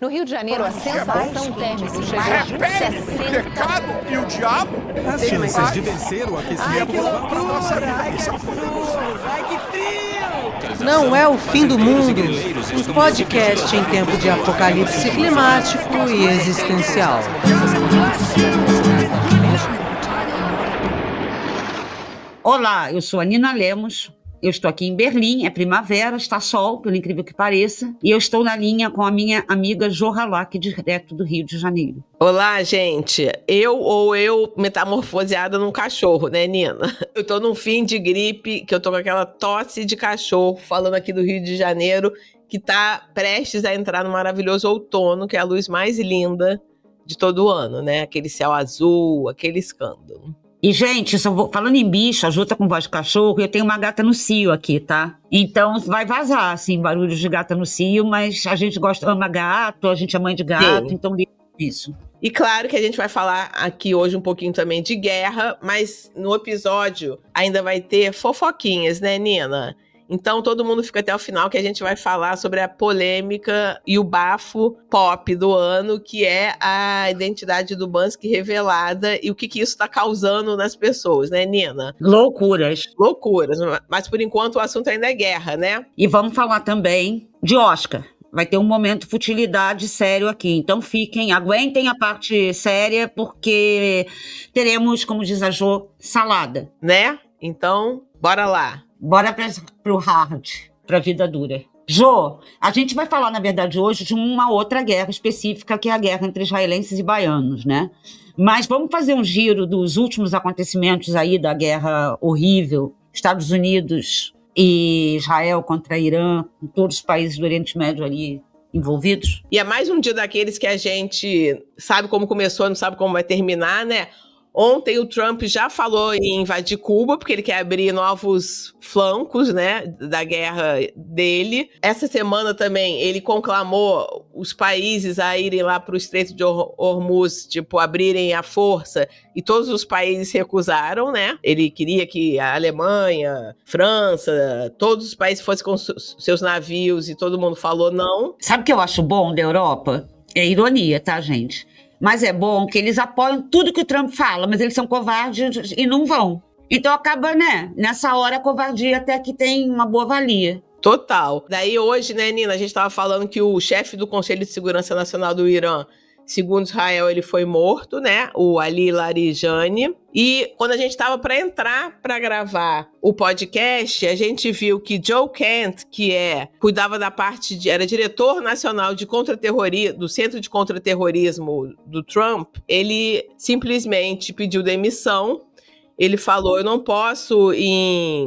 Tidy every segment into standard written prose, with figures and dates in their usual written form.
No Rio de Janeiro, a sensação térmica chegou a Repete 60. o pecado e o diabo. As chances de vencer o aquecimento global para nossa vida. Ai, que frio! Não é o fim do mundo. Um podcast em tempo de apocalipse climático e existencial. Olá, eu sou a Nina Lemos. Eu estou aqui em Berlim, é primavera, está sol, pelo incrível que pareça, e eu estou na linha com a minha amiga Jo Halak, direto do Rio de Janeiro. Olá, gente. Eu metamorfoseada num cachorro, né, Nina? Eu tô num fim de gripe, que eu tô com aquela tosse de cachorro, falando aqui do Rio de Janeiro, que tá prestes a entrar no maravilhoso outono, que é a luz mais linda de todo o ano, né? Aquele céu azul, aquele escândalo. E, gente, falando em bicho, a Ju tá com voz de cachorro, eu tenho uma gata no cio aqui, tá? Então vai vazar, assim, barulhos de gata no cio, mas a gente ama gato, a gente é mãe de gato, Sim. então liga isso. E claro que a gente vai falar aqui hoje um pouquinho também de guerra, mas no episódio ainda vai ter fofoquinhas, né, Nina? Então todo mundo fica até o final, que a gente vai falar sobre a polêmica e o bafo pop do ano, que é a identidade do Bansky revelada e o que isso está causando nas pessoas, né, Nina? Loucuras. Loucuras, mas por enquanto o assunto ainda é guerra, né? E vamos falar também de Oscar. Vai ter um momento futilidade sério aqui. Então aguentem a parte séria, porque teremos, como diz a Jo, salada. Né? Então, bora lá. Bora pro hard, pra vida dura. Jo, a gente vai falar, na verdade, hoje de uma outra guerra específica, que é a guerra entre israelenses e baianos, né? Mas vamos fazer um giro dos últimos acontecimentos aí da guerra horrível, Estados Unidos e Israel contra Irã, todos os países do Oriente Médio ali envolvidos. E é mais um dia daqueles que a gente sabe como começou, não sabe como vai terminar, né? Ontem o Trump já falou em invadir Cuba, porque ele quer abrir novos flancos, né, da guerra dele. Essa semana também ele conclamou os países a irem lá para o Estreito de Hormuz, tipo, abrirem à força, e todos os países recusaram, né? Ele queria que a Alemanha, França, todos os países fossem com seus navios, e todo mundo falou não. Sabe o que eu acho bom da Europa? É ironia, tá, gente? Mas é bom que eles apoiam tudo que o Trump fala, mas eles são covardes e não vão. Então acaba, né? Nessa hora a covardia até que tem uma boa valia. Total. Daí hoje, né, Nina, a gente estava falando que o chefe do Conselho de Segurança Nacional do Irã, segundo Israel, ele foi morto, né? O Ali Larijani. E quando a gente estava para entrar para gravar o podcast, a gente viu que Joe Kent, que cuidava da parte era diretor nacional de contra-terrorismo, do Centro de Contra-Terrorismo do Trump, ele simplesmente pediu demissão. Ele falou: eu não posso,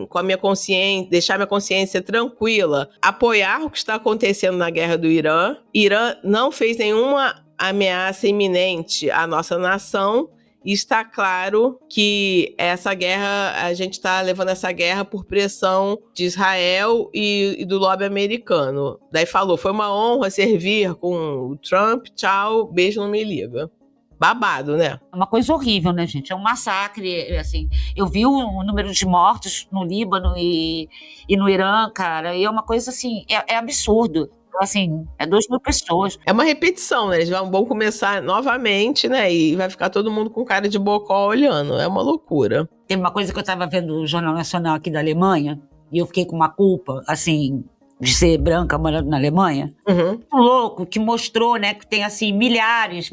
com a minha consciência, deixar minha consciência tranquila, apoiar o que está acontecendo na guerra do Irã. Irã não fez nenhuma ameaça iminente à nossa nação, e está claro que essa guerra, a gente está levando essa guerra por pressão de Israel e do lobby americano. Daí falou: foi uma honra servir com o Trump, tchau, beijo, não me liga. Babado, né? É uma coisa horrível, né, gente? É um massacre, assim. Eu vi o número de mortos no Líbano e no Irã, cara, e é uma coisa, assim, é absurdo. Assim, 2.000 pessoas. É uma repetição, né? Eles vão começar novamente, né? E vai ficar todo mundo com cara de bocó olhando. É uma loucura. Tem uma coisa que eu estava vendo no Jornal Nacional aqui da Alemanha, e eu fiquei com uma culpa, assim, de ser branca morando na Alemanha. Uhum. Louco, que mostrou, né, que tem, assim, milhares,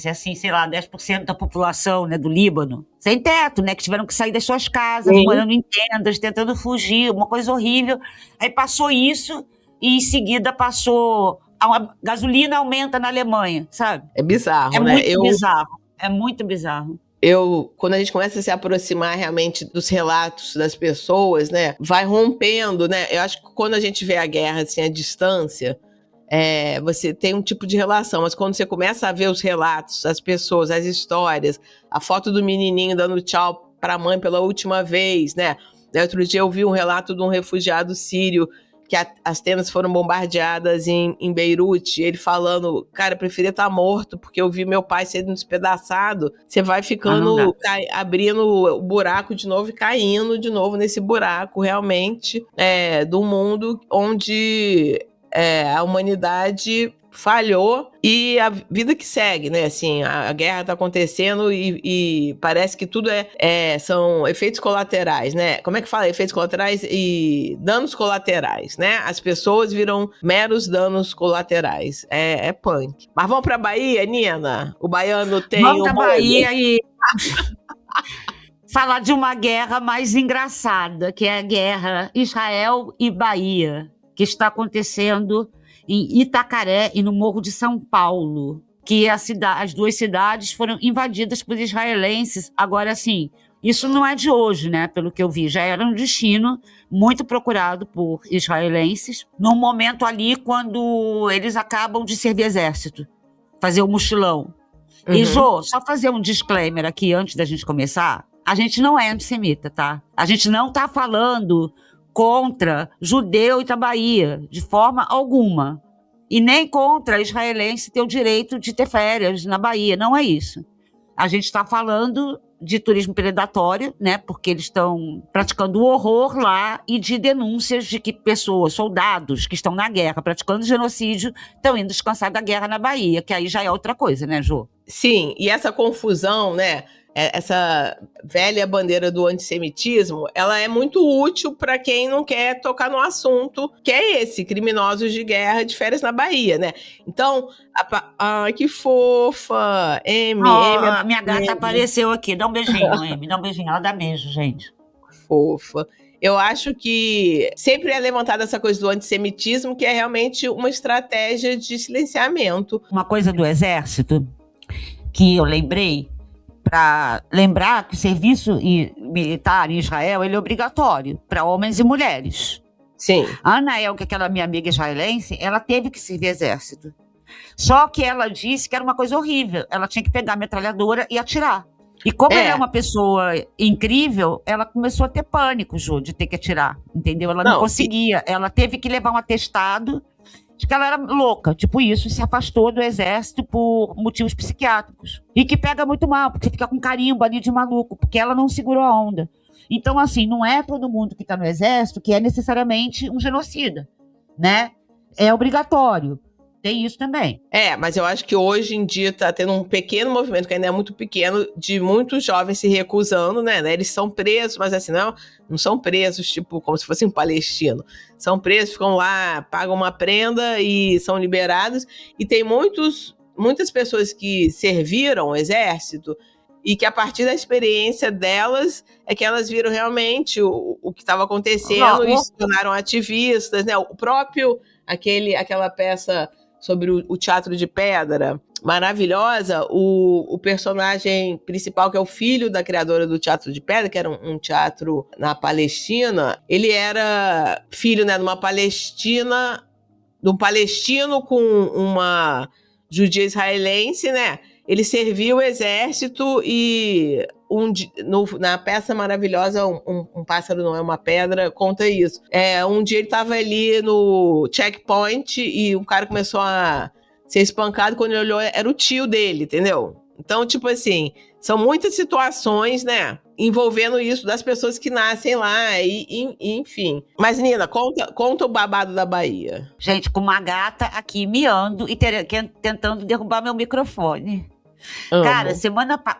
assim, sei lá, 10% da população, né, do Líbano, sem teto, né, que tiveram que sair das suas casas, morando em tendas, tentando fugir, uma coisa horrível. Aí passou isso, e em seguida passou... A gasolina aumenta na Alemanha, sabe? É bizarro, né? É muito bizarro. Quando a gente começa a se aproximar realmente dos relatos das pessoas, né, vai rompendo, né? Eu acho que quando a gente vê a guerra assim à distância, você tem um tipo de relação, mas quando você começa a ver os relatos, as pessoas, as histórias, a foto do menininho dando tchau para a mãe pela última vez, né? Outro dia eu vi um relato de um refugiado sírio que as tendas foram bombardeadas em Beirute, ele falando: cara, eu preferia estar morto, porque eu vi meu pai sendo despedaçado. Você vai ficando, abrindo o buraco de novo e caindo de novo nesse buraco, realmente, do mundo onde a humanidade falhou e a vida que segue, né? Assim, a guerra tá acontecendo e parece que tudo são efeitos colaterais, né? Como é que fala? Efeitos colaterais e danos colaterais, né? As pessoas viram meros danos colaterais. É punk. Mas vamos pra Bahia, Nina? O baiano tem Vamos pra Bahia e falar de uma guerra mais engraçada, que é a guerra Israel e Bahia, que está acontecendo em Itacaré e no Morro de São Paulo, que as duas cidades foram invadidas por israelenses. Agora, assim, isso não é de hoje, né? Pelo que eu vi, já era um destino muito procurado por israelenses, num momento ali quando eles acabam de servir exército, fazer o mochilão. E, Jô, só fazer um disclaimer aqui antes da gente começar. A gente não é antissemita, tá? A gente não está falando contra judeu Bahia, de forma alguma. E nem contra israelense ter o direito de ter férias na Bahia, não é isso. A gente está falando de turismo predatório, né? Porque eles estão praticando o horror lá e de denúncias de que pessoas, soldados que estão na guerra, praticando genocídio, estão indo descansar da guerra na Bahia, que aí já é outra coisa, né, Jô? Sim, e essa confusão, né? Essa velha bandeira do antissemitismo, ela é muito útil para quem não quer tocar no assunto, que é esse, criminosos de guerra de férias na Bahia, né? Então, ai, que fofa, Amy. Minha gata apareceu aqui, dá um beijinho, Amy, dá um beijinho, ela dá beijo, gente. Fofa. Eu acho que sempre é levantada essa coisa do antissemitismo, que é realmente uma estratégia de silenciamento. Uma coisa do exército que eu lembrei, para lembrar que o serviço militar em Israel ele é obrigatório para homens e mulheres. Sim. A Anael, que é aquela minha amiga israelense, ela teve que servir exército. Só que ela disse que era uma coisa horrível. Ela tinha que pegar a metralhadora e atirar. E como ela é uma pessoa incrível, ela começou a ter pânico, Jô, de ter que atirar. Entendeu? Ela não conseguia. Ela teve que levar um atestado de que ela era louca, tipo isso, e se afastou do exército por motivos psiquiátricos. E que pega muito mal, porque fica com carimbo ali de maluco, porque ela não segurou a onda. Então, assim, não é todo mundo que está no exército que é necessariamente um genocida, né? É obrigatório. Tem isso também. Mas eu acho que hoje em dia está tendo um pequeno movimento, que ainda é muito pequeno, de muitos jovens se recusando, né? Eles são presos, mas assim, não são presos, tipo, como se fosse um palestino. São presos, ficam lá, pagam uma prenda e são liberados. E tem muitas pessoas que serviram o exército e que a partir da experiência delas é que elas viram realmente o que estava acontecendo e se tornaram ativistas, né? O próprio, aquela peça sobre o Teatro de Pedra, maravilhosa, o personagem principal, que é o filho da criadora do Teatro de Pedra, que era um teatro na Palestina, ele era filho, né, de um palestino com uma judia israelense, né? Ele serviu o exército e na peça maravilhosa, um pássaro não é uma pedra, conta isso. Um dia ele estava ali no checkpoint e um cara começou a ser espancado, quando ele olhou era o tio dele, entendeu? Então, tipo assim, são muitas situações, né, envolvendo isso das pessoas que nascem lá, e enfim. Mas, Nina, conta o babado da Bahia. Gente, com uma gata aqui miando e tentando derrubar meu microfone. Amo. Cara,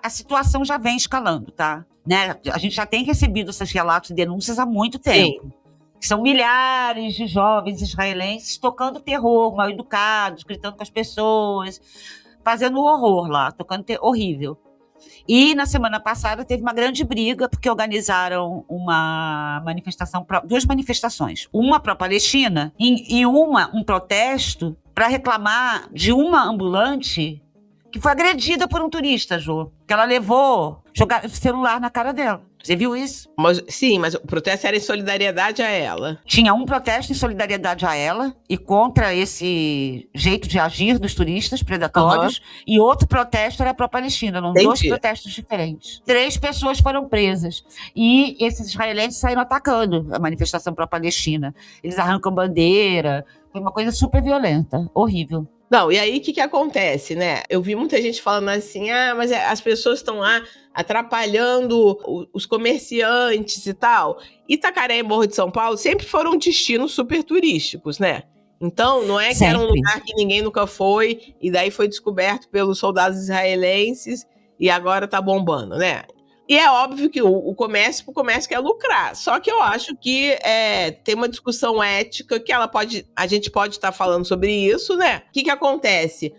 a situação já vem escalando, tá? Né? A gente já tem recebido esses relatos e denúncias há muito tempo. Sim. São milhares de jovens israelenses tocando terror, mal educados, gritando com as pessoas, fazendo horror lá, tocando horrível. E na semana passada teve uma grande briga, porque organizaram duas manifestações. Uma pró-Palestina e um protesto para reclamar de uma ambulante que foi agredida por um turista, Jô. Que ela levou, jogar celular na cara dela. Você viu isso? Sim, mas o protesto era em solidariedade a ela. Tinha um protesto em solidariedade a ela e contra esse jeito de agir dos turistas predatórios. E outro protesto era pró-Palestina. Eram dois protestos diferentes. 3 pessoas foram presas. E esses israelenses saíram atacando a manifestação pró-Palestina. Eles arrancam bandeira. Foi uma coisa super violenta. Horrível. Não, e aí o que acontece, né? Eu vi muita gente falando assim, mas as pessoas estão lá atrapalhando os comerciantes e tal. Itacaré e Morro de São Paulo sempre foram destinos super turísticos, né? Então, não é que era um Sempre. lugar que ninguém nunca foi, e daí foi descoberto pelos soldados israelenses, e agora tá bombando, né? E é óbvio que o comércio quer lucrar. Só que eu acho que tem uma discussão ética que a gente pode estar falando sobre isso, né? O que acontece?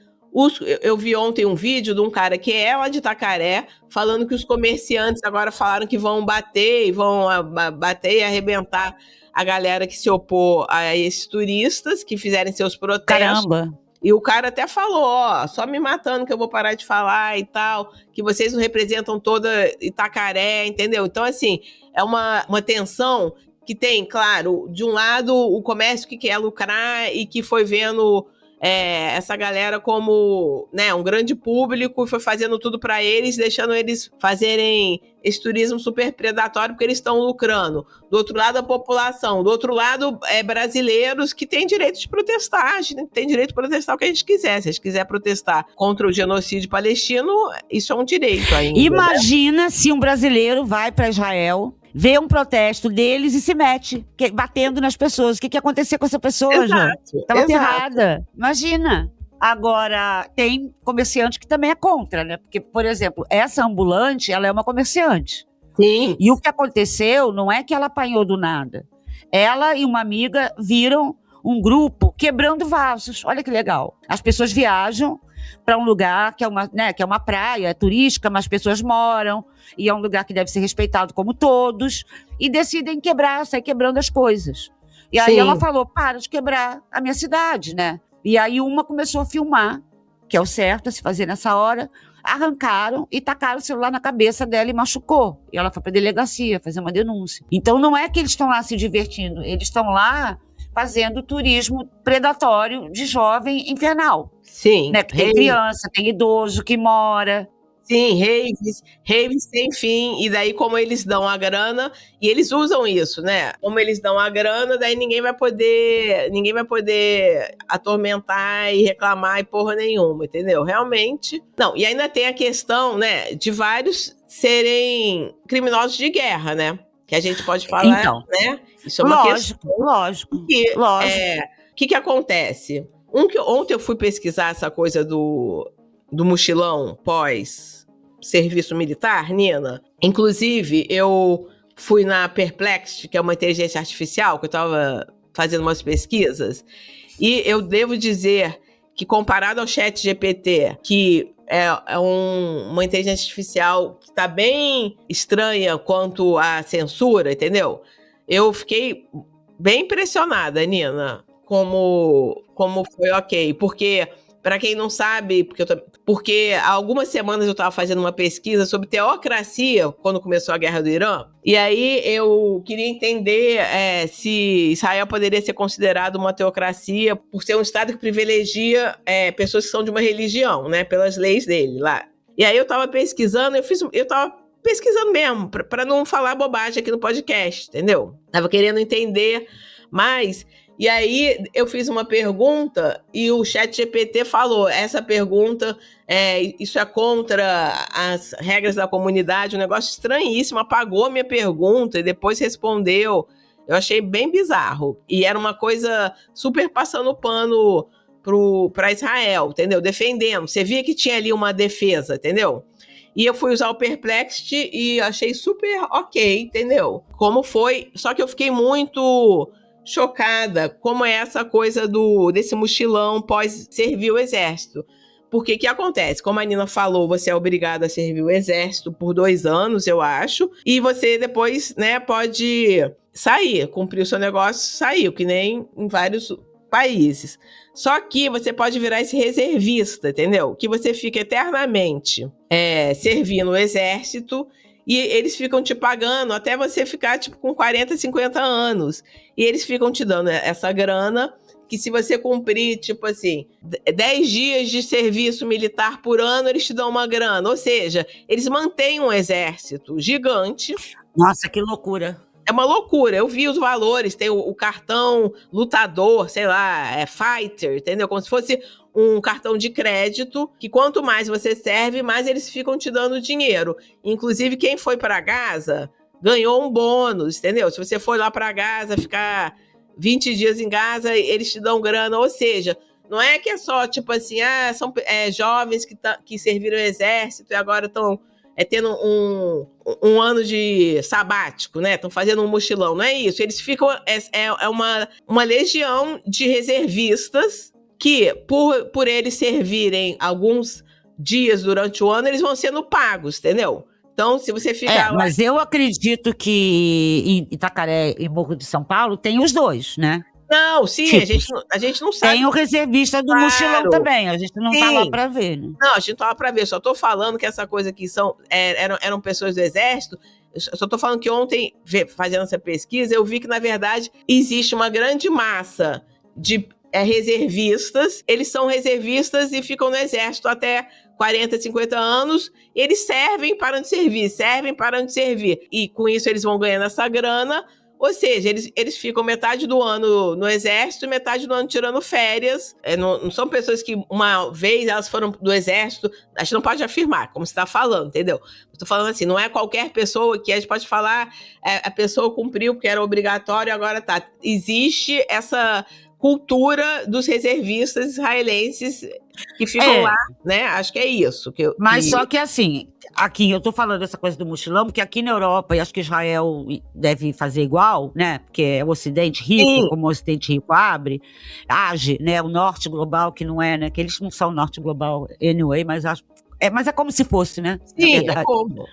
Eu vi ontem um vídeo de um cara que é lá de Itacaré, falando que os comerciantes agora falaram que vão bater e arrebentar a galera que se opor a esses turistas que fizerem seus protestos. Caramba! E o cara até falou, só me matando que eu vou parar de falar e tal, que vocês não representam toda Itacaré, entendeu? Então, assim, é uma tensão que tem, claro, de um lado o comércio que quer lucrar e que foi vendo essa galera como, né, um grande público, foi fazendo tudo para eles, deixando eles fazerem esse turismo super predatório porque eles estão lucrando. Do outro lado, a população. Do outro lado, brasileiros que têm direito de protestar. A gente tem direito de protestar o que a gente quiser. Se a gente quiser protestar contra o genocídio palestino, isso é um direito ainda. Imagina, né? Se um brasileiro vai para Israel, vê um protesto deles e se mete, batendo nas pessoas. O que ia acontecer com essa pessoa, Jô? Estava ferrada. Imagina. Agora, tem comerciante que também é contra, né? Porque, por exemplo, essa ambulante, ela é uma comerciante. Sim. E o que aconteceu não é que ela apanhou do nada. Ela e uma amiga viram um grupo quebrando vasos. Olha que legal. As pessoas viajam para um lugar que é uma praia turística, mas as pessoas moram, e é um lugar que deve ser respeitado como todos, e decidem sair quebrando as coisas. E aí ela falou, para de quebrar a minha cidade, né? E aí uma começou a filmar, que é o certo a se fazer nessa hora, arrancaram e tacaram o celular na cabeça dela e machucou. E ela foi para a delegacia fazer uma denúncia. Então não é que eles estão lá se divertindo, eles estão lá fazendo turismo predatório de jovem infernal. Sim. Né? Tem criança, tem idoso que mora. Sim, raves sem fim, e daí como eles dão a grana, e eles usam isso, né? Como eles dão a grana, daí ninguém vai poder atormentar e reclamar e porra nenhuma, entendeu? Realmente. Não, e ainda tem a questão, né, de vários serem criminosos de guerra, né? Que a gente pode falar, então, né? Isso é uma questão. Lógico. O que acontece? Ontem eu fui pesquisar essa coisa do mochilão pós-serviço militar, Nina. Inclusive, eu fui na Perplexity, que é uma inteligência artificial, que eu estava fazendo umas pesquisas, e eu devo dizer que, comparado ao ChatGPT, que é uma inteligência artificial que está bem estranha quanto à censura, entendeu? Eu fiquei bem impressionada, Nina, como foi ok. Porque, para quem não sabe, porque há algumas semanas eu estava fazendo uma pesquisa sobre teocracia quando começou a guerra do Irã, e aí eu queria entender se Israel poderia ser considerado uma teocracia por ser um Estado que privilegia pessoas que são de uma religião, né, pelas leis dele lá. E aí eu estava pesquisando, eu estava pesquisando mesmo, para não falar bobagem aqui no podcast, entendeu? Estava querendo entender mais. E aí eu fiz uma pergunta e o ChatGPT falou, essa pergunta, isso é contra as regras da comunidade, um negócio estranhíssimo, apagou a minha pergunta e depois respondeu. Eu achei bem bizarro. E era uma coisa super passando pano para Israel, entendeu? Defendendo. Você via que tinha ali uma defesa, entendeu? E eu fui usar o Perplexity e achei super ok, entendeu? Como foi, só que eu fiquei muito chocada como é essa coisa desse mochilão pós servir o exército. Porque o que acontece? Como a Nina falou, você é obrigado a servir o exército por 2 anos, eu acho, e você depois, né, pode sair, cumprir o seu negócio, sair, que nem em vários países. Só que você pode virar esse reservista, entendeu? Que você fica eternamente servindo o exército e eles ficam te pagando até você ficar tipo com 40, 50 anos. E eles ficam te dando essa grana que se você cumprir, tipo assim, 10 dias de serviço militar por ano, eles te dão uma grana. Ou seja, eles mantêm um exército gigante. Nossa, que loucura. É uma loucura, eu vi os valores, tem o cartão lutador, sei lá, fighter, entendeu? Como se fosse um cartão de crédito, que quanto mais você serve, mais eles ficam te dando dinheiro. Inclusive, quem foi para Gaza ganhou um bônus, entendeu? Se você for lá para Gaza ficar 20 dias em Gaza, eles te dão grana, ou seja, não é que é só, tipo assim, são jovens que serviram o exército e agora estão tendo um ano de sabático, né? Estão fazendo um mochilão, não é isso. Eles ficam, uma legião de reservistas que, por eles servirem alguns dias durante o ano, eles vão sendo pagos, entendeu? Então, se você ficar... Mas eu acredito que em Itacaré e Morro de São Paulo tem os dois, né? Não, sim, a gente não sabe. Tem o reservista do mochilão também, a gente não tá lá pra ver, né? Não, a gente não tá lá pra ver, só tô falando que essa coisa que eram pessoas do exército, só tô falando que ontem, fazendo essa pesquisa, eu vi que, na verdade, existe uma grande massa de reservistas, eles são reservistas e ficam no exército até 40, 50 anos, e eles servem, param de servir, e com isso eles vão ganhando essa grana. Ou seja, eles ficam metade do ano no exército e metade do ano tirando férias. Não são pessoas que uma vez elas foram do exército, a gente não pode afirmar, como você está falando, entendeu? Estou falando assim, não é qualquer pessoa que a gente pode falar, a pessoa cumpriu porque era obrigatório, agora tá. Existe essa cultura dos reservistas israelenses que ficam lá, né? Acho que é isso. Só que assim, aqui eu tô falando dessa coisa do mochilão, porque aqui na Europa, e acho que Israel deve fazer igual, né? Porque é o Ocidente rico, como o Ocidente rico age, né? O Norte global, que não é, né? Que eles não são Norte global anyway, mas acho... mas é como se fosse, né? Sim, é como,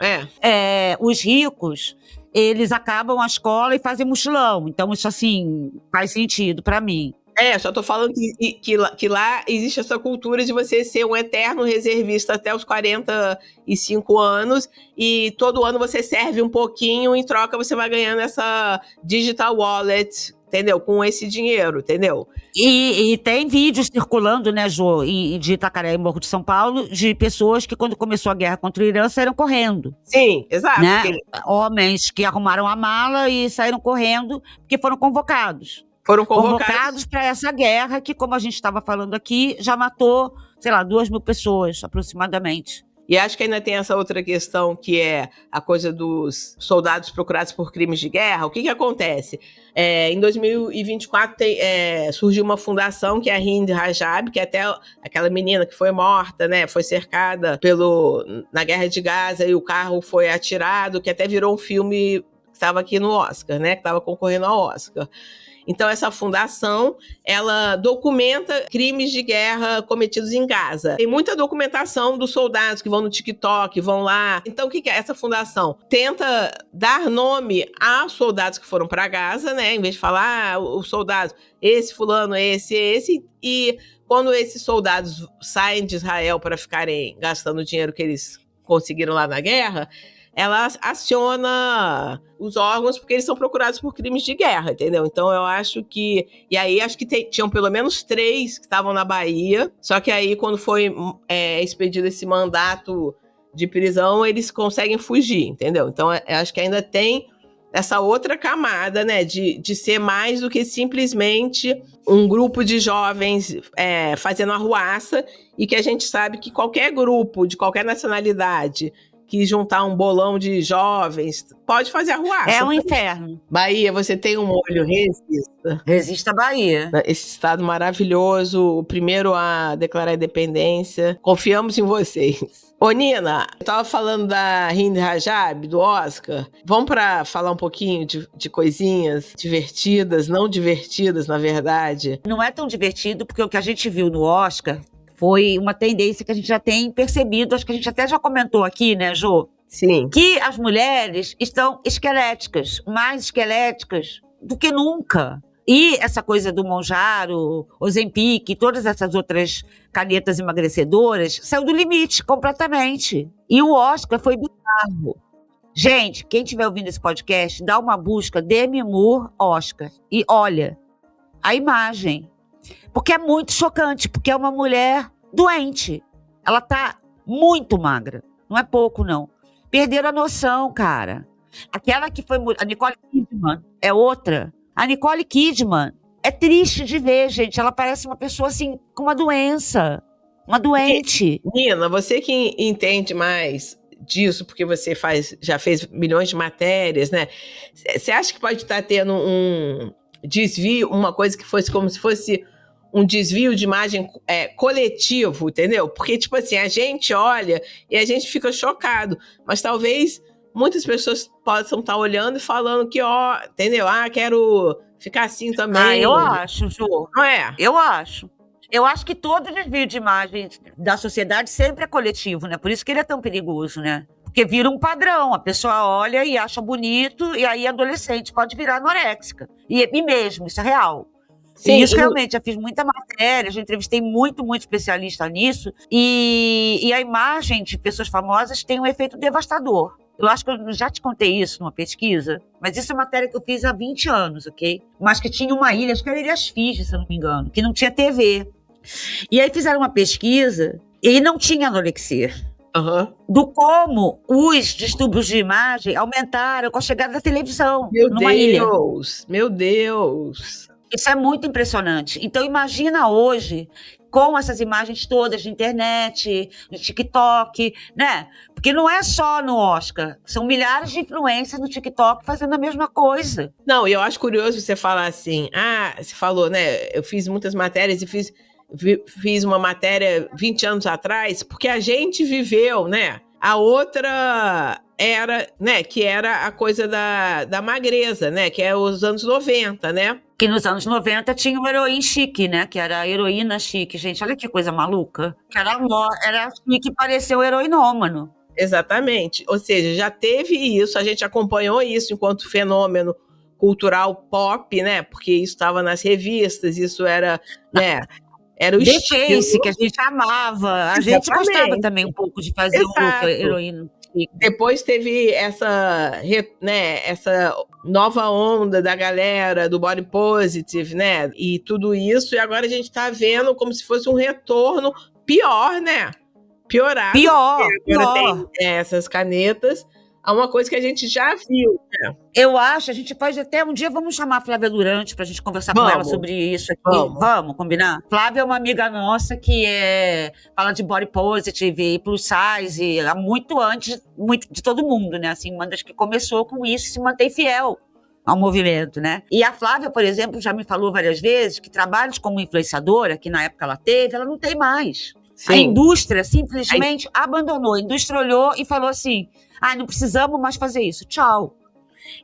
os ricos, eles acabam a escola e fazem mochilão. Então, isso, assim, faz sentido pra mim. Só tô falando que lá existe essa cultura de você ser um eterno reservista até os 45 anos e todo ano você serve um pouquinho, em troca você vai ganhando essa digital wallet, entendeu? Com esse dinheiro, entendeu? E tem vídeos circulando, né, Jô, de Itacaré e Morro de São Paulo, de pessoas que, quando começou a guerra contra o Irã, saíram correndo. Sim, exato. Né? Homens que arrumaram a mala e saíram correndo porque foram convocados. Foram convocados para essa guerra que, como a gente estava falando aqui, já matou, 2.000 pessoas, aproximadamente. E acho que ainda tem essa outra questão, que é a coisa dos soldados procurados por crimes de guerra. O que acontece? Em 2024 surgiu uma fundação, que é a Hind Rajab, que é até aquela menina que foi morta, né? Foi cercada na Guerra de Gaza e o carro foi atirado, que até virou um filme que estava aqui no Oscar, né? Que estava concorrendo ao Oscar. Então, essa fundação, ela documenta crimes de guerra cometidos em Gaza. Tem muita documentação dos soldados que vão no TikTok, vão lá. Então, o que é essa fundação? Tenta dar nome a soldados que foram para Gaza, né? Em vez de falar, os soldados, esse fulano, esse. E quando esses soldados saem de Israel para ficarem gastando o dinheiro que eles conseguiram lá na guerra, ela aciona os órgãos porque eles são procurados por crimes de guerra, entendeu? Então eu acho que... E aí acho que tinham pelo menos 3 que estavam na Bahia, só que aí quando foi expedido esse mandato de prisão, eles conseguem fugir, entendeu? Então eu acho que ainda tem essa outra camada, né, de ser mais do que simplesmente um grupo de jovens fazendo arruaça, e que a gente sabe que qualquer grupo, de qualquer nacionalidade, que juntar um bolão de jovens, pode fazer arruaça. É um inferno. Bahia, você tem um molho, resista. Resista a Bahia. Esse estado maravilhoso, o primeiro a declarar a independência. Confiamos em vocês. Ô, Nina, eu tava falando da Hind Rajab, do Oscar. Vamos para falar um pouquinho de coisinhas divertidas, não divertidas, na verdade. Não é tão divertido, porque o que a gente viu no Oscar foi uma tendência que a gente já tem percebido, acho que a gente até já comentou aqui, né, Jô? Sim. Que as mulheres estão esqueléticas, mais esqueléticas do que nunca. E essa coisa do Monjaro, Ozempic, todas essas outras canetas emagrecedoras, saiu do limite completamente. E o Oscar foi bizarro. Gente, quem estiver ouvindo esse podcast, dá uma busca Demi Moore Oscar e olha a imagem. Porque é muito chocante, porque é uma mulher doente. Ela tá muito magra. Não é pouco, não. Perderam a noção, cara. Aquela que foi... A Nicole Kidman é outra. A Nicole Kidman é triste de ver, gente. Ela parece uma pessoa, assim, com uma doença. Uma doente. Nina, você que entende mais disso, porque você já fez milhões de matérias, né? Você acha que pode estar tendo desvio, uma coisa que fosse como se fosse um desvio de imagem coletivo, entendeu? Porque, tipo assim, a gente olha e a gente fica chocado, mas talvez muitas pessoas possam estar olhando e falando que, entendeu? Quero ficar assim também. Eu acho, Jô. Não é? Eu acho. Eu acho que todo desvio de imagem da sociedade sempre é coletivo, né? Por isso que ele é tão perigoso, né? Porque vira um padrão, a pessoa olha e acha bonito, e aí adolescente pode virar anoréxica. E mesmo, isso é real. Sim, e isso realmente, já fiz muita matéria, já entrevistei muito especialista nisso, e a imagem de pessoas famosas tem um efeito devastador. Eu acho que eu já te contei isso numa pesquisa, mas isso é uma matéria que eu fiz há 20 anos, ok? Mas que tinha uma ilha, acho que era Ilhas Fiji, se eu não me engano, que não tinha TV. E aí fizeram uma pesquisa e não tinha anorexia. Do como os distúrbios de imagem aumentaram com a chegada da televisão numa ilha. Meu Deus! Isso é muito impressionante. Então imagina hoje com essas imagens todas de internet, no TikTok, né? Porque não é só no Oscar, são milhares de influencers no TikTok fazendo a mesma coisa. Não, e eu acho curioso você falar assim, você falou, né? Eu fiz muitas matérias e fiz uma matéria 20 anos atrás, porque a gente viveu, né? A outra era, né, que era a coisa da magreza, né, que é os anos 90, né? Que nos anos 90 tinha uma heroína chique, né, que era a heroína chique. Gente, olha que coisa maluca. Que era chique e pareceu heroinômano. Exatamente. Ou seja, já teve isso, a gente acompanhou isso enquanto fenômeno cultural pop, né, porque isso estava nas revistas, isso era, né... Era o estilo que a gente amava. A gente gostava também um pouco de fazer o look heroína. Depois teve essa nova onda da galera do body positive, né? E tudo isso. E agora a gente tá vendo como se fosse um retorno pior, né? Piorado. Pior. Tem essas canetas. É uma coisa que a gente já viu, né? Eu acho, a gente pode até um dia, vamos chamar a Flávia Durante pra gente conversar com ela sobre isso aqui. Vamos combinar? Flávia é uma amiga nossa que fala de body positive e plus size há muito antes de todo mundo, né? Assim, uma das que começou com isso e se mantém fiel ao movimento, né? E a Flávia, por exemplo, já me falou várias vezes que trabalhos como influenciadora, que na época ela teve, ela não tem mais. Sim. A indústria simplesmente abandonou. A indústria olhou e falou assim... não precisamos mais fazer isso, tchau.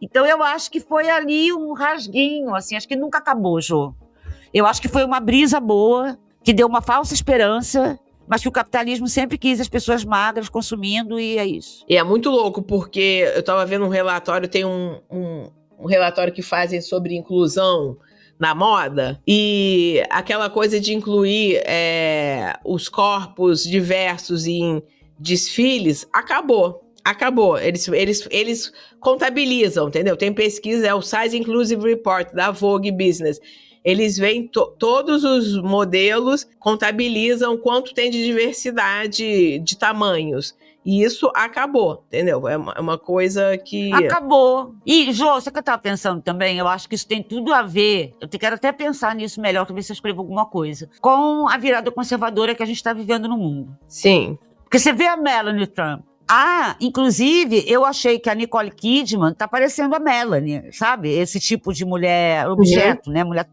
Então eu acho que foi ali um rasguinho, assim, acho que nunca acabou, Jô. Eu acho que foi uma brisa boa, que deu uma falsa esperança, mas que o capitalismo sempre quis as pessoas magras consumindo e é isso. E é muito louco, porque eu tava vendo um relatório, tem um relatório que fazem sobre inclusão na moda, e aquela coisa de incluir os corpos diversos em desfiles, acabou. Eles contabilizam, entendeu? Tem pesquisa, é o Size Inclusive Report da Vogue Business. Eles veem todos os modelos, contabilizam quanto tem de diversidade de tamanhos. E isso acabou, entendeu? É uma coisa que... Acabou. E, Jô, sabe o que eu estava pensando também? Eu acho que isso tem tudo a ver, eu quero até pensar nisso melhor, para ver se eu escrevo alguma coisa, com a virada conservadora que a gente está vivendo no mundo. Sim. Porque você vê a Melanie Trump. Inclusive, eu achei que a Nicole Kidman tá parecendo a Melanie, sabe? Esse tipo de mulher objeto, né? Mulher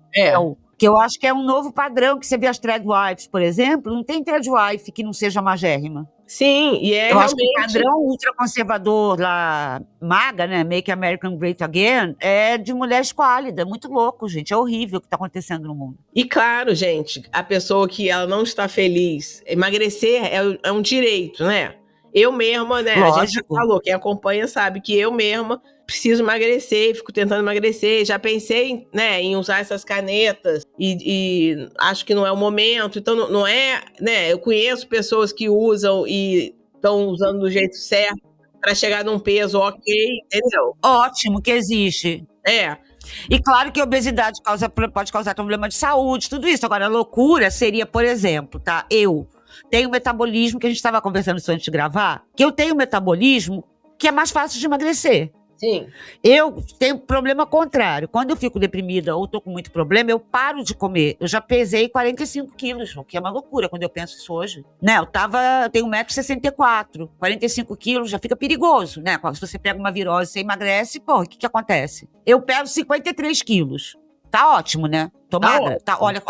que eu acho que é um novo padrão, que você vê as tradwives, por exemplo, não tem tradwife que não seja magérrima. Sim, e eu acho que o padrão ultraconservador lá, MAGA, né? Make America Great Again, é de mulher esquálida. Muito louco, gente. É horrível o que tá acontecendo no mundo. E claro, gente, a pessoa que ela não está feliz, emagrecer é um direito, né? Eu mesma, né? Lógico. A gente já falou, quem acompanha sabe que eu mesma preciso emagrecer, fico tentando emagrecer. Já pensei, né, em usar essas canetas e acho que não é o momento. Então, não é, né? Eu conheço pessoas que usam e estão usando do jeito certo para chegar num peso ok, entendeu? Ótimo que existe. E claro que a obesidade pode causar problema de saúde, tudo isso. Agora, a loucura seria, por exemplo, tá? Eu tenho um metabolismo, que a gente estava conversando isso antes de gravar, que eu tenho um metabolismo que é mais fácil de emagrecer. Sim. Eu tenho problema contrário. Quando eu fico deprimida ou tô com muito problema, eu paro de comer. Eu já pesei 45 quilos, o que é uma loucura quando eu penso isso hoje. Né? Eu tenho 1,64 m, 45 quilos já fica perigoso, né? Se você pega uma virose e você emagrece, o que acontece? Eu peso 53 quilos. Tá ótimo, né? Tô Tá magra. Tá, olha,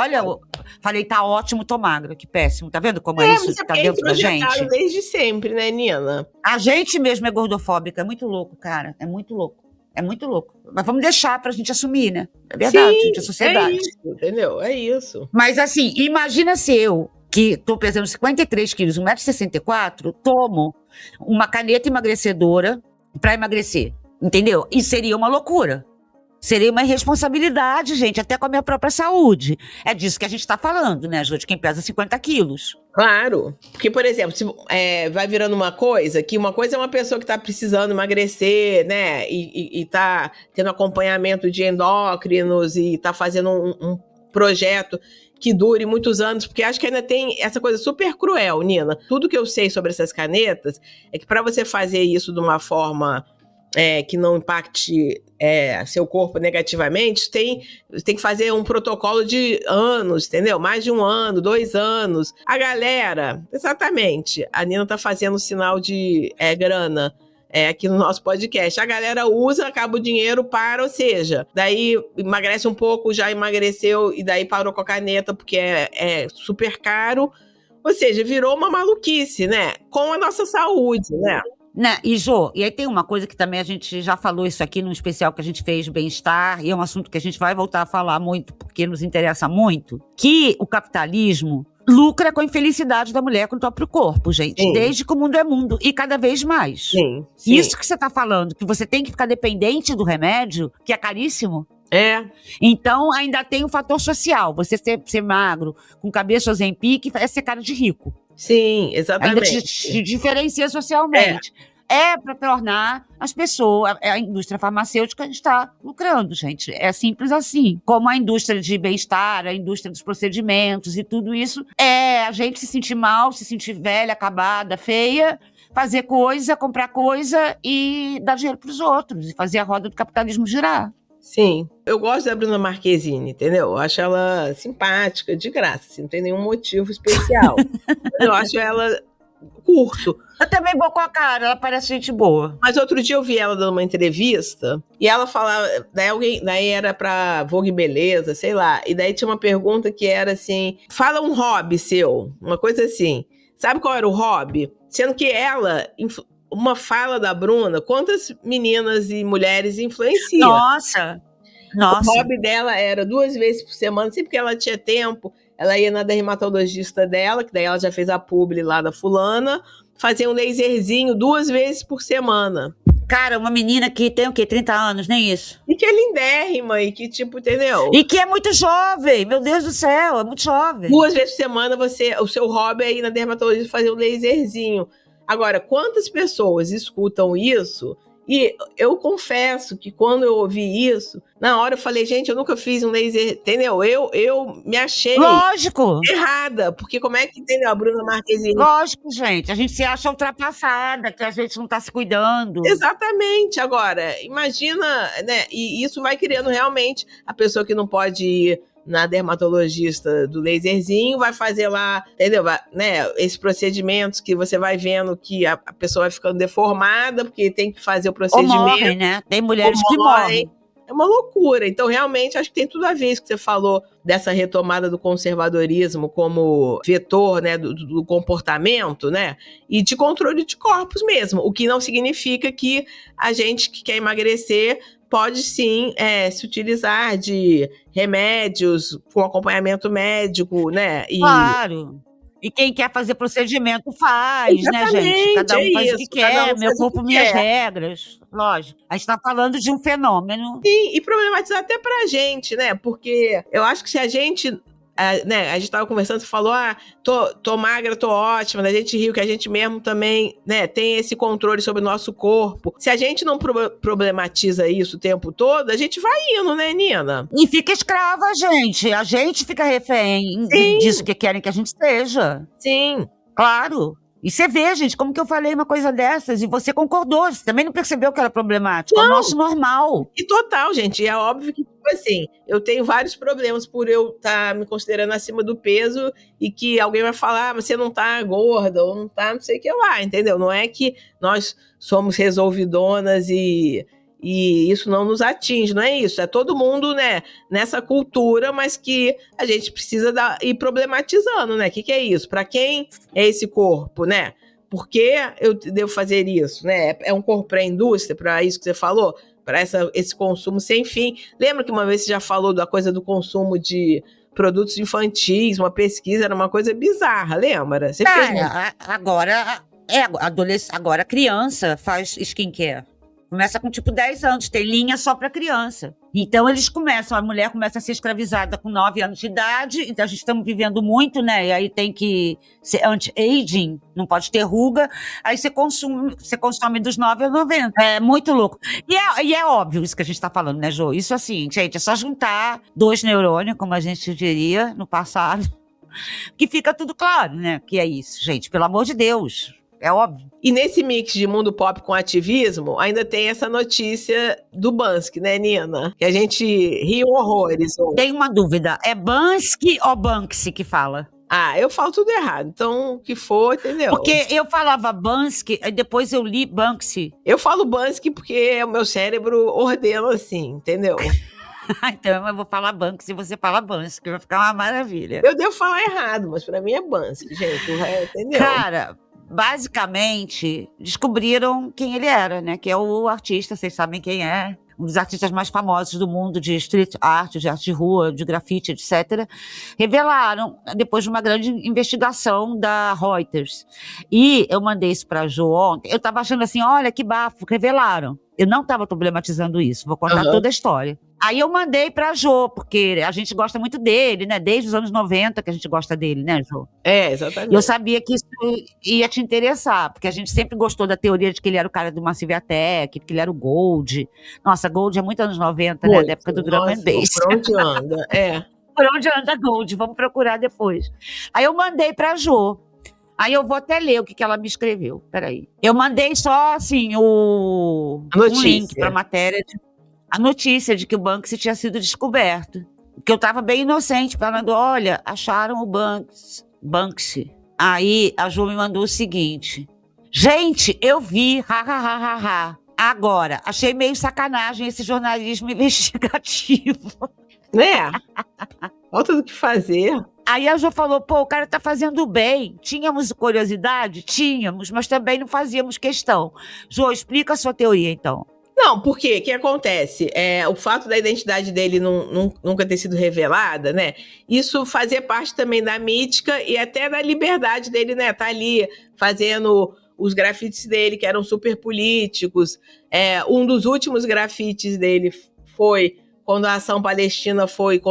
falei tá ótimo, tô magra. Que péssimo. Tá vendo como é isso mas que é tá porque é dentro da gente? introjetado desde sempre, né, Nina? A gente mesmo é gordofóbica. É muito louco, cara. É muito louco. É muito louco. Mas vamos deixar pra gente assumir, né? É verdade, Sim, gente, é sociedade. é isso, entendeu? É isso. Mas assim, imagina se eu, que tô pesando 53 quilos, 1,64 m, tomo uma caneta emagrecedora pra emagrecer. Entendeu? E seria uma loucura. Seria uma irresponsabilidade, gente, até com a minha própria saúde. É disso que a gente tá falando, né, Ju? De quem pesa 50 quilos. Claro. Porque, por exemplo, se, vai virando uma coisa é uma pessoa que tá precisando emagrecer, né? E tá tendo acompanhamento de endócrinos e tá fazendo um projeto que dure muitos anos, porque acho que ainda tem essa coisa super cruel, Nina. Tudo que eu sei sobre essas canetas é que para você fazer isso de uma forma que não impacte seu corpo negativamente, tem que fazer um protocolo de anos, entendeu? Mais de 1 ano, 2 anos. A galera, exatamente, a Nina tá fazendo sinal de grana aqui no nosso podcast. A galera usa, acaba o dinheiro, para, ou seja, daí emagrece um pouco, já emagreceu e daí parou com a caneta porque é super caro. Ou seja, virou uma maluquice, né? Com a nossa saúde, né? Né? E, Jô, e aí tem uma coisa que também a gente já falou isso aqui num especial que a gente fez, bem-estar, e é um assunto que a gente vai voltar a falar muito, porque nos interessa muito, que o capitalismo lucra com a infelicidade da mulher com o próprio corpo, gente. Sim. Desde que o mundo é mundo, e cada vez mais. Sim. Isso que você tá falando, que você tem que ficar dependente do remédio, que é caríssimo. Então, ainda tem o fator social. Você ser magro, com cabeça Ozempic, é ser cara de rico. Sim, exatamente. Ainda te diferencia socialmente. É para tornar as pessoas, a indústria farmacêutica está lucrando, gente. É simples assim. Como a indústria de bem-estar, a indústria dos procedimentos e tudo isso, é a gente se sentir mal, se sentir velha, acabada, feia, fazer coisa, comprar coisa e dar dinheiro para os outros, e fazer a roda do capitalismo girar. Sim. Eu gosto da Bruna Marquezine, entendeu? Eu acho ela simpática, de graça, assim, não tem nenhum motivo especial. Eu acho ela curto. Eu também vou com a cara, ela parece gente boa. Mas outro dia eu vi ela dando uma entrevista e ela falava, daí era pra Vogue Beleza, sei lá, e daí tinha uma pergunta que era assim, fala um hobby seu, uma coisa assim. Sabe qual era o hobby? Sendo que ela, uma fala da Bruna, quantas meninas e mulheres influencia? Nossa! O hobby dela era 2 vezes por semana, sempre que ela tinha tempo, ela ia na dermatologista dela, que daí ela já fez a publi lá da fulana, fazia um laserzinho 2 vezes por semana. Cara, uma menina que tem o quê? 30 anos, nem isso. E que é lindérrima, e que tipo, entendeu? E que é muito jovem, meu Deus do céu, é muito jovem. 2 vezes por semana, o seu hobby é ir na dermatologista fazer um laserzinho. Agora, quantas pessoas escutam isso? E eu confesso que quando eu ouvi isso, na hora eu falei, gente, eu nunca fiz um laser, entendeu? Eu me achei errada, porque como é que, entendeu, a Bruna Marquezine? Lógico, gente, a gente se acha ultrapassada, que a gente não tá se cuidando. Exatamente, agora, imagina, né, e isso vai criando realmente a pessoa que não pode ir na dermatologista do laserzinho, vai fazer lá, entendeu? Né, esses procedimentos que você vai vendo que a pessoa vai ficando deformada, porque tem que fazer o procedimento. Ou morrem, né? Tem mulheres que morrem. É uma loucura. Então, realmente, acho que tem tudo a ver isso que você falou dessa retomada do conservadorismo como vetor, né, do comportamento, né, e de controle de corpos mesmo, o que não significa que a gente que quer emagrecer pode sim se utilizar de remédios com acompanhamento médico, né? Claro. E quem quer fazer procedimento faz, exatamente, né, gente? Cada um faz o que quer, meu corpo, minhas quer. regras. Lógico. A gente tá falando de um fenômeno. Sim, e problematizar até pra gente, né? Porque eu acho que se a gente... né, a gente tava conversando, você falou, tô magra, tô ótima, a gente riu que a gente mesmo também, né, tem esse controle sobre o nosso corpo. Se a gente não problematiza isso o tempo todo, a gente vai indo, né, Nina? E fica escrava, gente. A gente fica refém disso que querem que a gente seja. Sim. Claro. E você vê, gente, como que eu falei uma coisa dessas, e você concordou, você também não percebeu que era problemático, é o nosso normal. E total, gente, é óbvio que, tipo assim, eu tenho vários problemas por eu estar me considerando acima do peso e que alguém vai falar, mas você não tá gorda, ou não tá não sei o que lá, entendeu? Não é que nós somos resolvidonas e e isso não nos atinge, não é isso? É todo mundo, né, nessa cultura, mas que a gente precisa ir problematizando, né? O que é isso? Para quem é esse corpo, né? Por que eu devo fazer isso, né? É um corpo para a indústria, para isso que você falou? Para esse consumo sem fim. Lembra que uma vez você já falou da coisa do consumo de produtos infantis, uma pesquisa, era uma coisa bizarra, lembra? Você fez agora criança faz skincare. Começa com tipo 10 anos, tem linha só para criança. Então a mulher começa a ser escravizada com 9 anos de idade, então a gente estamos vivendo muito, né? E aí tem que ser anti-aging, não pode ter ruga, aí você consome dos 9 aos 90. É muito louco. E é óbvio isso que a gente está falando, né, Jô? Isso assim, gente, é só juntar 2 neurônios, como a gente diria no passado, que fica tudo claro, né? Que é isso, gente, pelo amor de Deus. É óbvio. E nesse mix de mundo pop com ativismo, ainda tem essa notícia do Bansky, né, Nina? Que a gente riu horrores. Tem uma dúvida, é Bansky ou Banksy que fala? Ah, eu falo tudo errado, então o que for, entendeu? Porque eu falava Bansky, aí depois eu li Banksy. Eu falo Bansky porque o meu cérebro ordena assim, entendeu? Então eu vou falar Banksy e você fala Bansky, vai ficar uma maravilha. Eu devo falar errado, mas pra mim é Bansky, gente, entendeu? Cara, basicamente, descobriram quem ele era, né? Que é o artista, vocês sabem quem é. Um dos artistas mais famosos do mundo de street art, de arte de rua, de grafite, etc. Revelaram, depois de uma grande investigação da Reuters. E eu mandei isso pra Jo ontem. Eu tava achando assim, olha que bafo, revelaram. Eu não estava problematizando isso, vou contar toda a história. Aí eu mandei pra Jo, porque a gente gosta muito dele, né? Desde os anos 90 que a gente gosta dele, né, Jo? É, exatamente. Eu sabia que isso ia te interessar, porque a gente sempre gostou da teoria de que ele era o cara do Massive Attack, que ele era o Gold. Nossa, Gold é muito anos 90, né? Da época do Drum and Bass. Por onde anda, Por onde anda Gold? Vamos procurar depois. Aí eu mandei pra Jo. Aí eu vou até ler o que ela me escreveu. Peraí. Eu mandei só, assim, um link pra matéria, a notícia de que o Banksy tinha sido descoberto. Porque eu tava bem inocente, falando, olha, acharam o Banksy. Aí a Jo me mandou o seguinte. Gente, eu vi, ha. Agora, achei meio sacanagem esse jornalismo investigativo. Né? Falta do que fazer. Aí a Jo falou, pô, o cara tá fazendo bem. Tínhamos curiosidade? Tínhamos, mas também não fazíamos questão. Jo, explica a sua teoria, então. Não, porque o que acontece? O fato da identidade dele nunca ter sido revelada, né? Isso fazia parte também da mítica e até da liberdade dele, né? Tá ali fazendo os grafites dele, que eram super políticos. Um dos últimos grafites dele foi quando a ação palestina foi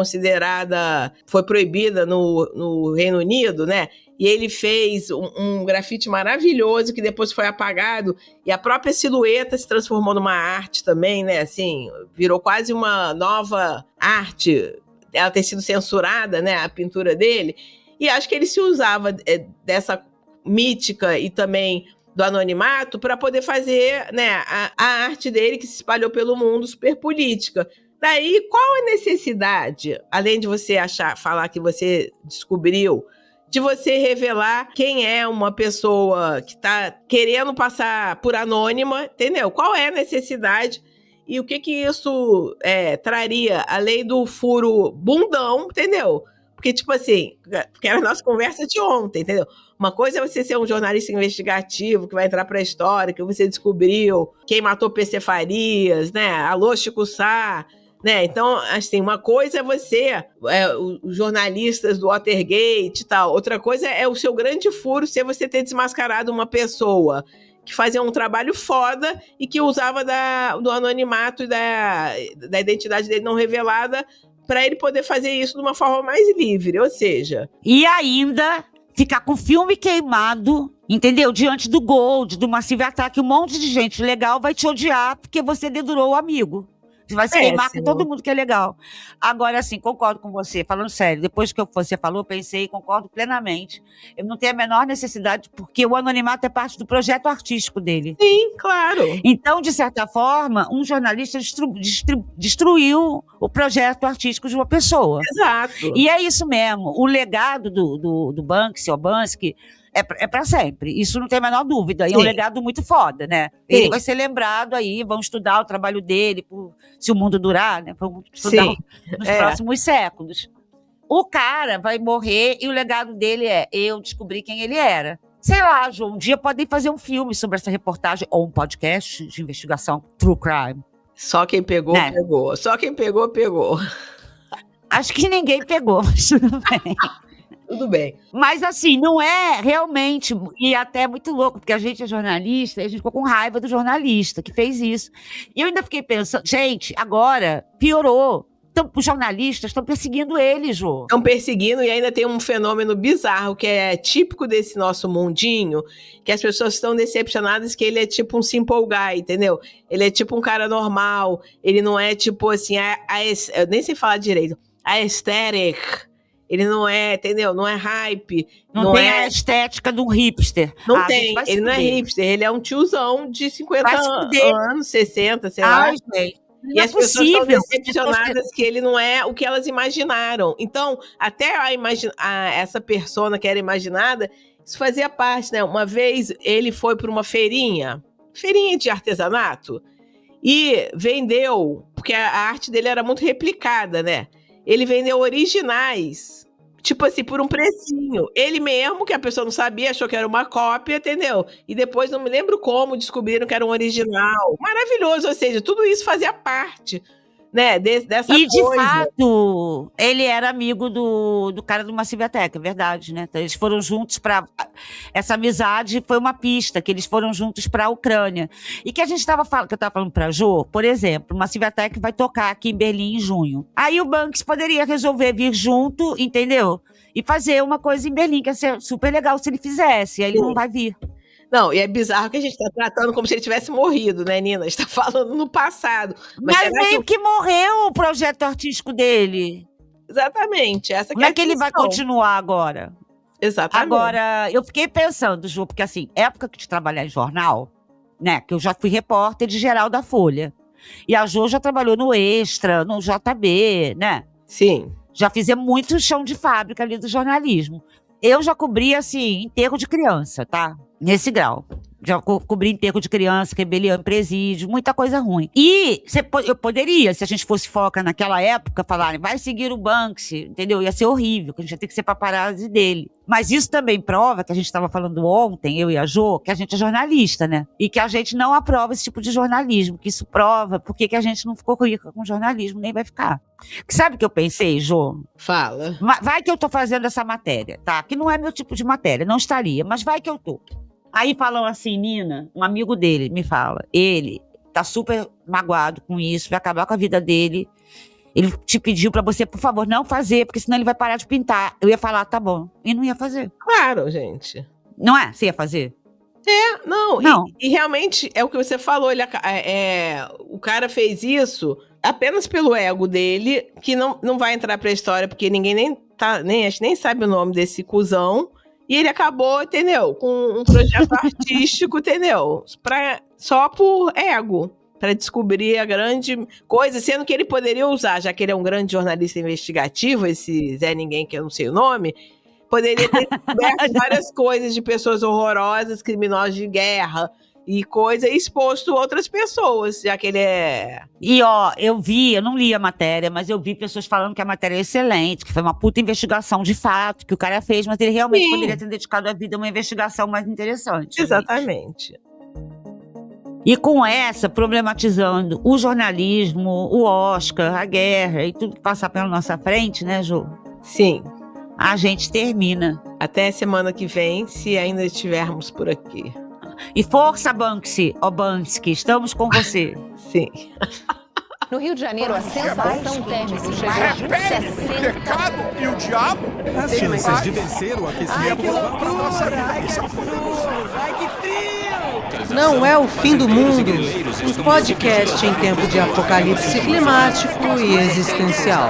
proibida no Reino Unido, né? E ele fez um grafite maravilhoso que depois foi apagado e a própria silhueta se transformou numa arte também, né? Assim, virou quase uma nova arte. Ela ter sido censurada, né? A pintura dele. E acho que ele se usava dessa mítica e também do anonimato para poder fazer, né, a arte dele que se espalhou pelo mundo, super política. Daí, qual a necessidade, além de você falar que você descobriu, de você revelar quem é uma pessoa que está querendo passar por anônima, entendeu? Qual é a necessidade e o que isso traria, além do furo bundão, entendeu? Porque, tipo assim, que era a nossa conversa de ontem, entendeu? Uma coisa é você ser um jornalista investigativo que vai entrar pra história, que você descobriu quem matou PC Farias, né? Alô, Chico Sá, né? Então, assim, uma coisa é você, os jornalistas do Watergate e tal. Outra coisa é o seu grande furo ser você ter desmascarado uma pessoa que fazia um trabalho foda e que usava do anonimato e da identidade dele não revelada para ele poder fazer isso de uma forma mais livre, ou seja... E ainda ficar com o filme queimado, entendeu? Diante do Gold, do Massive Attack, um monte de gente legal vai te odiar porque você dedurou o amigo. Você vai se queimar com todo mundo que é legal. Agora, assim, concordo com você, falando sério, depois que você falou, pensei e concordo plenamente. Eu não tenho a menor necessidade, porque o anonimato é parte do projeto artístico dele. Sim, claro. Então, de certa forma, um jornalista destruiu o projeto artístico de uma pessoa. Exato. E é isso mesmo. O legado do Banksy, ou Bansky, É pra sempre. Isso não tem a menor dúvida. E é um Sim. legado muito foda, né? Sim. Ele vai ser lembrado aí, vão estudar o trabalho dele, se o mundo durar, né? Vamos estudar Sim. nos É. próximos séculos. O cara vai morrer e o legado dele é: eu descobri quem ele era. Sei lá, João, um dia podem fazer um filme sobre essa reportagem ou um podcast de investigação True Crime. Só quem pegou, Né? pegou. Só quem pegou, pegou. Acho que ninguém pegou, mas tudo bem. Tudo bem. Mas assim, não é realmente, e até é muito louco, porque a gente é jornalista e a gente ficou com raiva do jornalista que fez isso. E eu ainda fiquei pensando, gente, agora piorou. Então, os jornalistas estão perseguindo ele, Jô. Estão perseguindo e ainda tem um fenômeno bizarro que é típico desse nosso mundinho, que as pessoas estão decepcionadas que ele é tipo um simple guy, entendeu? Ele é tipo um cara normal, ele não é tipo assim, eu nem sei falar direito, a aesthetic, ele não é, entendeu? Não é hype. Não tem a estética de um hipster. Não gente, tem, vai se ele não é fuder. hipster, ele é um tiozão de 50 Vai se fuder. anos, 60, sei lá. Ai, gente. E Não é as pessoas estão possível. decepcionadas que ele não é o que elas imaginaram. Então, até essa persona que era imaginada, isso fazia parte, né? Uma vez ele foi para uma feirinha de artesanato, e vendeu, porque a arte dele era muito replicada, né? Ele vendeu originais, tipo assim, por um precinho. Ele mesmo, que a pessoa não sabia, achou que era uma cópia, entendeu? E depois, não me lembro como, descobriram que era um original. Maravilhoso, ou seja, tudo isso fazia parte, né, dessa E, de coisa. fato, ele era amigo do cara do Massive Attack, é verdade, né? Então, eles foram juntos para... Essa amizade foi uma pista, que eles foram juntos para a Ucrânia. E que a gente estava falando, que eu estava falando para Jô, por exemplo, o Massive Attack vai tocar aqui em Berlim em junho. Aí o Banks poderia resolver vir junto, entendeu? E fazer uma coisa em Berlim, que ia ser super legal se ele fizesse. Aí ele não vai vir. Não, e é bizarro que a gente tá tratando como se ele tivesse morrido, né, Nina? A gente tá falando no passado. Mas será meio que morreu o projeto artístico dele. Exatamente, essa Como que é que ele vai questão. continuar agora? Exatamente. Agora, eu fiquei pensando, Ju, porque assim, época de trabalhar em jornal, né, que eu já fui repórter de geral da Folha. E a Jo já trabalhou no Extra, no JB, né? Sim. Já fizemos muito chão de fábrica ali do jornalismo. Eu já cobri, assim, enterro de criança, tá? Nesse grau. Já cobri enterro de criança, rebelião em presídio, muita coisa ruim. E eu poderia, se a gente fosse foca naquela época, falar, vai seguir o Banksy, entendeu? Ia ser horrível, que a gente ia ter que ser paparazzi dele. Mas isso também prova, que a gente estava falando ontem, eu e a Jo, que a gente é jornalista, né? E que a gente não aprova esse tipo de jornalismo, que isso prova porque que a gente não ficou rica com jornalismo, nem vai ficar. Sabe o que eu pensei, Jo? Fala. Vai que eu tô fazendo essa matéria, tá? Que não é meu tipo de matéria, não estaria, mas vai que eu tô. Aí falam assim, Nina, um amigo dele me fala, ele tá super magoado com isso, vai acabar com a vida dele. Ele te pediu pra você, por favor, não fazer, porque senão ele vai parar de pintar. Eu ia falar, tá bom, e não ia fazer. Claro, gente. Não é? Você ia fazer? Não. Não. E realmente é o que você falou, o cara fez isso apenas pelo ego dele, que não vai entrar pra história, porque ninguém nem sabe o nome desse cuzão. E ele acabou, entendeu? Com um projeto artístico, entendeu? Só por ego. Para descobrir a grande coisa, sendo que ele poderia usar, já que ele é um grande jornalista investigativo, esse Zé Ninguém, que eu não sei o nome, poderia ter descoberto várias coisas de pessoas horrorosas, criminosos de guerra e coisa, e exposto outras pessoas, já que ele é... E ó, eu não li a matéria, mas eu vi pessoas falando que a matéria é excelente, que foi uma puta investigação de fato, que o cara fez, mas ele realmente Sim. poderia ter dedicado a vida a uma investigação mais interessante. Exatamente. E com essa, problematizando o jornalismo, o Oscar, a guerra e tudo que passar pela nossa frente, né, Ju? Sim. A gente termina. Até semana que vem, se ainda estivermos por aqui. E força, Banksy, ó Banksy, estamos com você. Sim. No Rio de Janeiro, a sensação térmica chegou a Repete, o 60. pecado e o diabo. As chances de vencer o aquecimento global para a nossa vida. Ai, que trio! Não é o fim do mundo. Um podcast em tempo de apocalipse climático e existencial.